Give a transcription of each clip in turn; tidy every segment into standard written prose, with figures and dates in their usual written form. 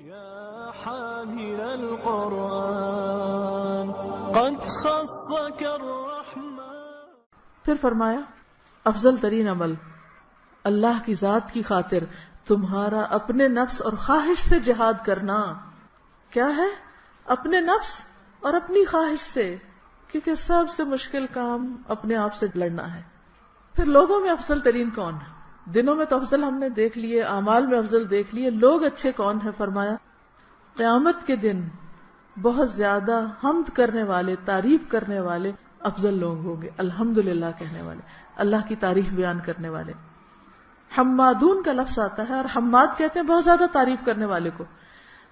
يا حامل القرآن قد خصك الرحمن. پھر فرمایا افضل ترین عمل اللہ کی ذات کی خاطر تمہارا اپنے نفس اور خواہش سے جہاد کرنا. کیا ہے؟ اپنے نفس اور اپنی خواہش سے، کیونکہ سب سے مشکل کام اپنے آپ سے لڑنا ہے. پھر لوگوں میں افضل ترین کون ہے؟ دنوں میں تو افضل ہم نے دیکھ لیے، اعمال میں افضل دیکھ لیے، لوگ اچھے کون ہیں؟ فرمایا قیامت کے دن بہت زیادہ حمد کرنے والے، تعریف کرنے والے افضل لوگ ہوں گے، الحمدللہ کہنے والے، اللہ کی تعریف بیان کرنے والے. حمادون کا لفظ آتا ہے، اور حماد کہتے ہیں بہت زیادہ تعریف کرنے والے کو.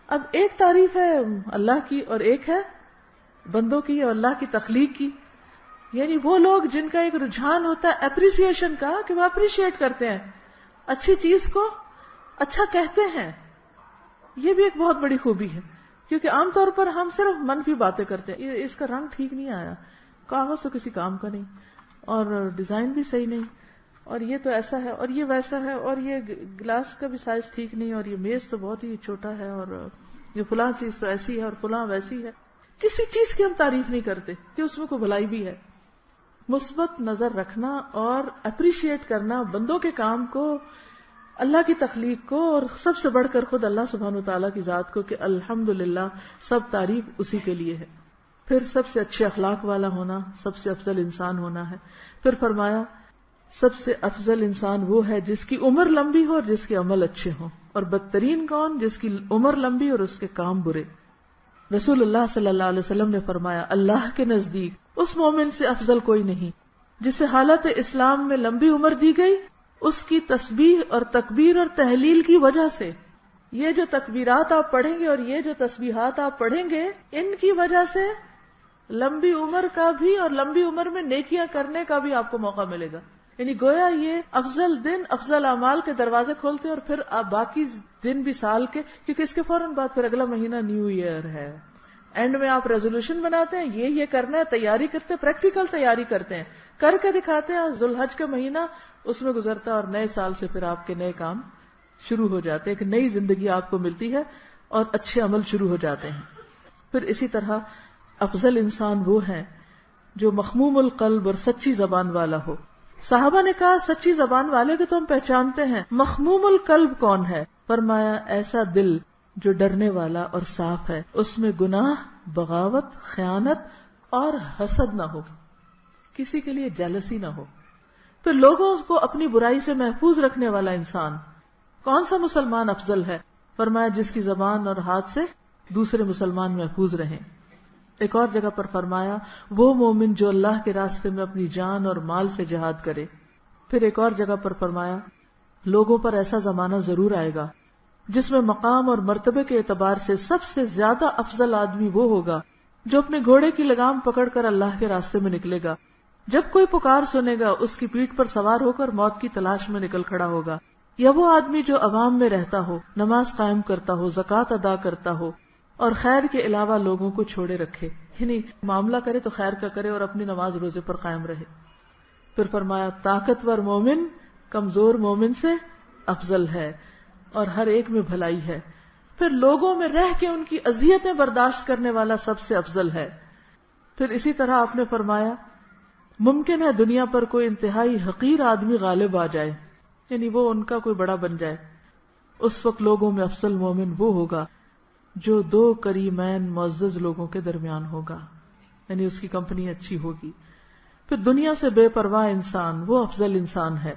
اب ایک تعریف ہے اللہ کی اور ایک ہے بندوں کی اور اللہ کی تخلیق کی. یعنی وہ لوگ جن کا ایک رجحان ہوتا ہے اپریسیشن کا، کہ وہ اپریشیٹ کرتے ہیں اچھی چیز کو، اچھا کہتے ہیں. یہ بھی ایک بہت بڑی خوبی ہے، کیونکہ عام طور پر ہم صرف منفی باتیں کرتے ہیں. اس کا رنگ ٹھیک نہیں آیا، کاغذ تو کسی کام کا نہیں، اور ڈیزائن بھی صحیح نہیں، اور یہ تو ایسا ہے اور یہ ویسا ہے، اور یہ گلاس کا بھی سائز ٹھیک نہیں، اور یہ میز تو بہت ہی چھوٹا ہے، اور یہ فلاں چیز تو ایسی ہے اور فلاں ویسی ہے. کسی چیز کی ہم تعریف نہیں کرتے کہ اس میں کوئی بھلائی بھی ہے. مثبت نظر رکھنا اور اپریشیٹ کرنا بندوں کے کام کو، اللہ کی تخلیق کو، اور سب سے بڑھ کر خود اللہ سبحانہ وتعالیٰ کی ذات کو، کہ الحمدللہ سب تعریف اسی کے لیے ہے. پھر سب سے اچھے اخلاق والا ہونا، سب سے افضل انسان ہونا ہے. پھر فرمایا سب سے افضل انسان وہ ہے جس کی عمر لمبی ہو اور جس کے عمل اچھے ہوں. اور بدترین کون؟ جس کی عمر لمبی اور اس کے کام برے. رسول اللہ صلی اللہ علیہ وسلم نے فرمایا اللہ کے نزدیک اس مومن سے افضل کوئی نہیں جسے حالت اسلام میں لمبی عمر دی گئی اس کی تسبیح اور تکبیر اور تحلیل کی وجہ سے. یہ جو تکبیرات آپ پڑھیں گے اور یہ جو تسبیحات آپ پڑھیں گے، ان کی وجہ سے لمبی عمر کا بھی اور لمبی عمر میں نیکیاں کرنے کا بھی آپ کو موقع ملے گا. یعنی گویا یہ افضل دن افضل اعمال کے دروازے کھولتے ہیں. اور پھر آپ باقی دن بھی سال کے، کیونکہ اس کے فوراً بعد پھر اگلا مہینہ نیو ایئر ہے، اینڈ میں آپ ریزولوشن بناتے ہیں یہ کرنا ہے، تیاری کرتے ہیں، پریکٹیکل تیاری کرتے ہیں، کر کے دکھاتے ہیں. ذوالحج کا مہینہ اس میں گزرتا ہے اور نئے سال سے پھر آپ کے نئے کام شروع ہو جاتے ہیں، ایک نئی زندگی آپ کو ملتی ہے اور اچھے عمل شروع ہو جاتے ہیں. پھر اسی طرح افضل انسان وہ ہے جو مخموم القلب اور سچی زبان والا ہو. صحابہ نے کہا سچی زبان والے کو تو ہم پہچانتے ہیں، مخموم القلب کون ہے؟ فرمایا ایسا دل جو ڈرنے والا اور صاف ہے، اس میں گناہ، بغاوت، خیانت اور حسد نہ ہو، کسی کے لیے جیلسی نہ ہو. پھر لوگوں کو اپنی برائی سے محفوظ رکھنے والا انسان. کون سا مسلمان افضل ہے؟ فرمایا جس کی زبان اور ہاتھ سے دوسرے مسلمان محفوظ رہیں. ایک اور جگہ پر فرمایا وہ مومن جو اللہ کے راستے میں اپنی جان اور مال سے جہاد کرے. پھر ایک اور جگہ پر فرمایا لوگوں پر ایسا زمانہ ضرور آئے گا جس میں مقام اور مرتبے کے اعتبار سے سب سے زیادہ افضل آدمی وہ ہوگا جو اپنے گھوڑے کی لگام پکڑ کر اللہ کے راستے میں نکلے گا. جب کوئی پکار سنے گا اس کی پیٹھ پر سوار ہو کر موت کی تلاش میں نکل کھڑا ہوگا. یا وہ آدمی جو عوام میں رہتا ہو، نماز قائم کرتا ہو، زکوٰۃ ادا کرتا ہو اور خیر کے علاوہ لوگوں کو چھوڑے رکھے، یعنی معاملہ کرے تو خیر کا کرے اور اپنی نماز روزے پر قائم رہے. پھر فرمایا طاقتور مومن کمزور مومن سے افضل ہے اور ہر ایک میں بھلائی ہے. پھر لوگوں میں رہ کے ان کی اذیتیں برداشت کرنے والا سب سے افضل ہے. پھر اسی طرح آپ نے فرمایا ممکن ہے دنیا پر کوئی انتہائی حقیر آدمی غالب آ جائے، یعنی وہ ان کا کوئی بڑا بن جائے. اس وقت لوگوں میں افضل مومن وہ ہوگا جو دو کریمین معزز لوگوں کے درمیان ہوگا، یعنی اس کی کمپنی اچھی ہوگی. پھر دنیا سے بے پرواہ انسان وہ افضل انسان ہے